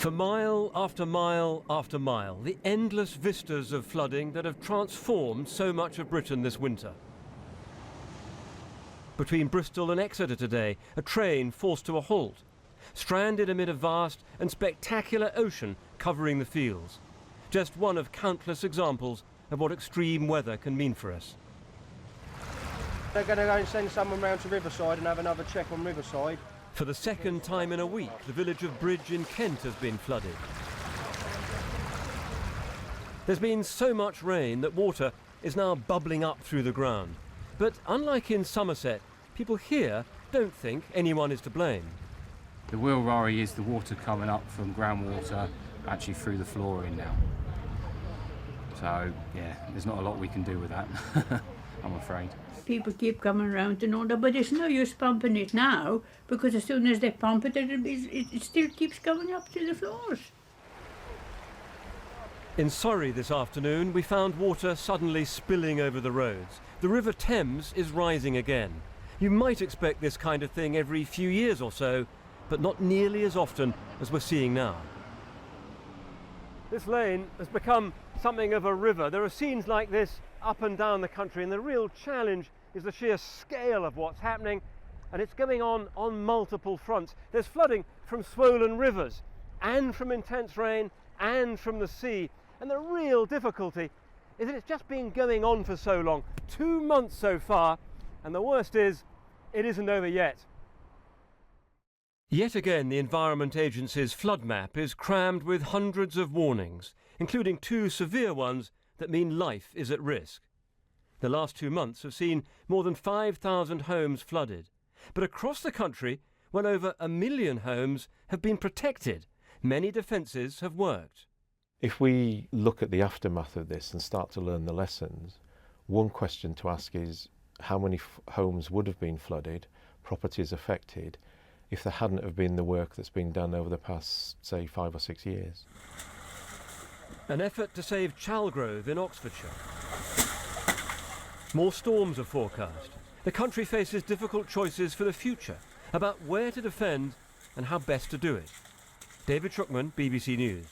For mile after mile after mile, the endless vistas of flooding that have transformed so much of Britain this winter. Between Bristol and Exeter today, a train forced to a halt, stranded amid a vast and spectacular ocean covering the fields. Just one of countless examples of what extreme weather can mean for us. They're going to go and send someone round to Riverside and have another check on Riverside. For the second time in a week, the village of Bridge in Kent has been flooded. There's been so much rain that water is now bubbling up through the ground. But unlike in Somerset, people here don't think anyone is to blame. The real worry is the water coming up from groundwater actually through the flooring now. So, yeah, there's not a lot we can do with that, I'm afraid. People keep coming around and all that, but it's no use pumping it now, because as soon as they pump it, it still keeps going up to the floors. In Surrey this afternoon, we found water suddenly spilling over the roads. The River Thames is rising again. You might expect this kind of thing every few years or so, but not nearly as often as we're seeing now. This lane has become something of a river. There are scenes like this up and down the country, and the real challenge is the sheer scale of what's happening, and it's going on multiple fronts. There's flooding from swollen rivers and from intense rain and from the sea, and the real difficulty is that it's just been going on for so long, 2 months so far, and the worst is it isn't over yet. Yet again, the Environment Agency's flood map is crammed with hundreds of warnings, including 2 severe ones that mean life is at risk. The last 2 months have seen more than 5,000 homes flooded. But across the country, well over 1 million homes have been protected. Many defences have worked. If we look at the aftermath of this and start to learn the lessons, one question to ask is how many homes would have been flooded, properties affected, if there hadn't have been the work that's been done over the past, say, 5 or 6 years. An effort to save Chalgrove in Oxfordshire. More storms are forecast. The country faces difficult choices for the future about where to defend and how best to do it. David Shrookman, BBC News.